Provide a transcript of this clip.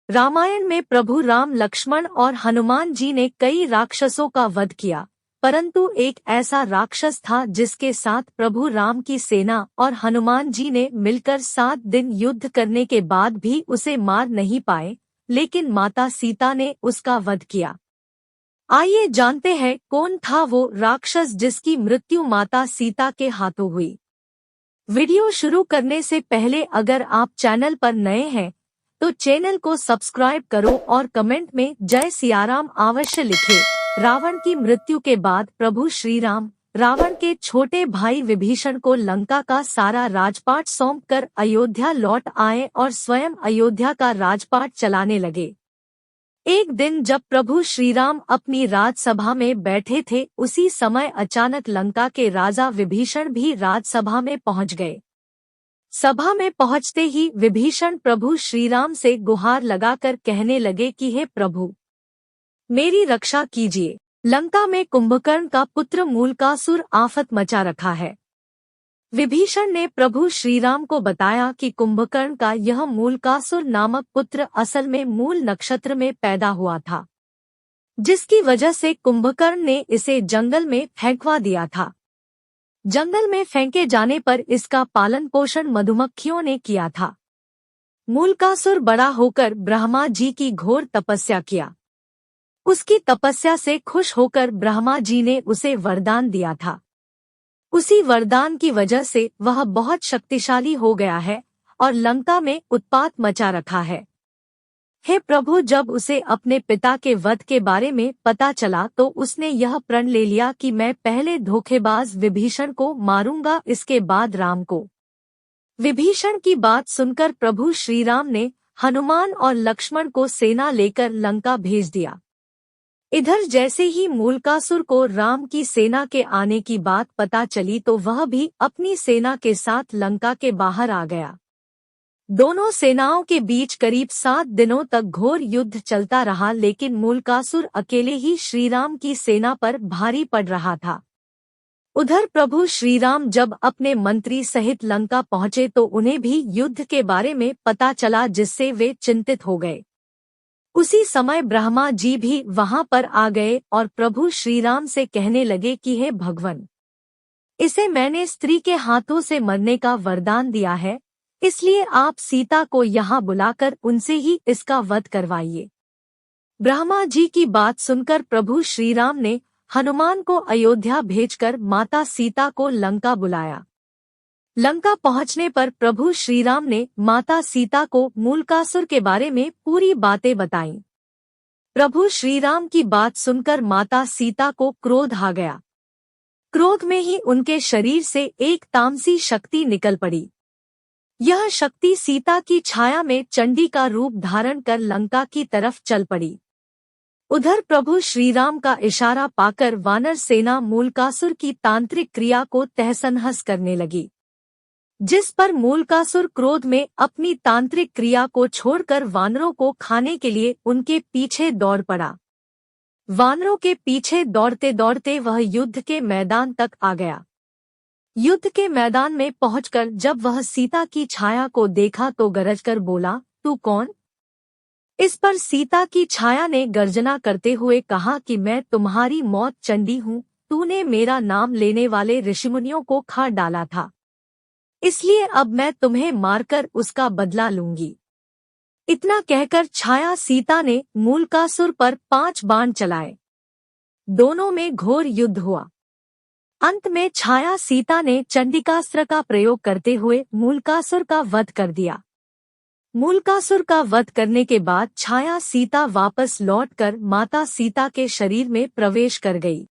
रामायण में प्रभु राम, लक्ष्मण और हनुमान जी ने कई राक्षसों का वध किया, परंतु एक ऐसा राक्षस था जिसके साथ प्रभु राम की सेना और हनुमान जी ने मिलकर 7 दिन युद्ध करने के बाद भी उसे मार नहीं पाए, लेकिन माता सीता ने उसका वध किया। आइए जानते हैं कौन था वो राक्षस जिसकी मृत्यु माता सीता के हाथों हुई। वीडियो शुरू करने से पहले अगर आप चैनल पर नए हैं तो चैनल को सब्सक्राइब करो और कमेंट में जय सियाराम अवश्य लिखें। रावण की मृत्यु के बाद प्रभु श्री राम रावण के छोटे भाई विभीषण को लंका का सारा राजपाट सौंपकर अयोध्या लौट आए और स्वयं अयोध्या का राजपाट चलाने लगे। एक दिन जब प्रभु श्री राम अपनी राजसभा में बैठे थे, उसी समय अचानक लंका के राजा विभीषण भी राजसभा में पहुंच गए। सभा में पहुंचते ही विभीषण प्रभु श्रीराम से गुहार लगाकर कहने लगे कि हे प्रभु, मेरी रक्षा कीजिए। लंका में कुंभकर्ण का पुत्र मूलकासुर आफत मचा रखा है। विभीषण ने प्रभु श्रीराम को बताया कि कुंभकर्ण का यह मूलकासुर नामक पुत्र असल में मूल नक्षत्र में पैदा हुआ था, जिसकी वजह से कुंभकर्ण ने इसे जंगल में फेंकवा दिया था। जंगल में फेंके जाने पर इसका पालन पोषण मधुमक्खियों ने किया था। मूलकासुर बड़ा होकर ब्रह्मा जी की घोर तपस्या किया। उसकी तपस्या से खुश होकर ब्रह्मा जी ने उसे वरदान दिया था। उसी वरदान की वजह से वह बहुत शक्तिशाली हो गया है और लंका में उत्पात मचा रखा है। हे प्रभु, जब उसे अपने पिता के वध के बारे में पता चला तो उसने यह प्रण ले लिया कि मैं पहले धोखेबाज विभीषण को मारूंगा, इसके बाद राम को। विभीषण की बात सुनकर प्रभु श्रीराम ने हनुमान और लक्ष्मण को सेना लेकर लंका भेज दिया। इधर जैसे ही मूलकासुर को राम की सेना के आने की बात पता चली तो वह भी अपनी सेना के साथ लंका के बाहर आ गया। दोनों सेनाओं के बीच करीब 7 दिनों तक घोर युद्ध चलता रहा, लेकिन मूलकासुर अकेले ही श्रीराम की सेना पर भारी पड़ रहा था। उधर प्रभु श्रीराम जब अपने मंत्री सहित लंका पहुंचे तो उन्हें भी युद्ध के बारे में पता चला, जिससे वे चिंतित हो गए। उसी समय ब्रह्मा जी भी वहां पर आ गए और प्रभु श्रीराम से कहने लगे कि हे भगवान, इसे मैंने स्त्री के हाथों से मरने का वरदान दिया है, इसलिए आप सीता को यहाँ बुलाकर उनसे ही इसका वध करवाइए। ब्रह्मा जी की बात सुनकर प्रभु श्रीराम ने हनुमान को अयोध्या भेजकर माता सीता को लंका बुलाया। लंका पहुंचने पर प्रभु श्रीराम ने माता सीता को मूलकासुर के बारे में पूरी बातें बताईं। प्रभु श्रीराम की बात सुनकर माता सीता को क्रोध आ गया। क्रोध में ही उनके शरीर से एक तामसी शक्ति निकल पड़ी। यह शक्ति सीता की छाया में चंडी का रूप धारण कर लंका की तरफ चल पड़ी। उधर प्रभु श्रीराम का इशारा पाकर वानर सेना मूलकासुर की तांत्रिक क्रिया को तहस-नहस करने लगी, जिस पर मूलकासुर क्रोध में अपनी तांत्रिक क्रिया को छोड़कर वानरों को खाने के लिए उनके पीछे दौड़ पड़ा। वानरों के पीछे दौड़ते दौड़ते वह युद्ध के मैदान तक आ गया। युद्ध के मैदान में पहुंचकर जब वह सीता की छाया को देखा तो गरजकर बोला, तू कौन? इस पर सीता की छाया ने गर्जना करते हुए कहा कि मैं तुम्हारी मौत चंडी हूँ। तूने मेरा नाम लेने वाले ऋषिमुनियों को खा डाला था, इसलिए अब मैं तुम्हें मारकर उसका बदला लूंगी। इतना कहकर छाया सीता ने मूलकासुर पर 5 बाण चलाए। दोनों में घोर युद्ध हुआ। अंत में छाया सीता ने चंडिकास्त्र का प्रयोग करते हुए मूलकासुर का वध कर दिया। मूलकासुर का वध करने के बाद छाया सीता वापस लौटकर माता सीता के शरीर में प्रवेश कर गई।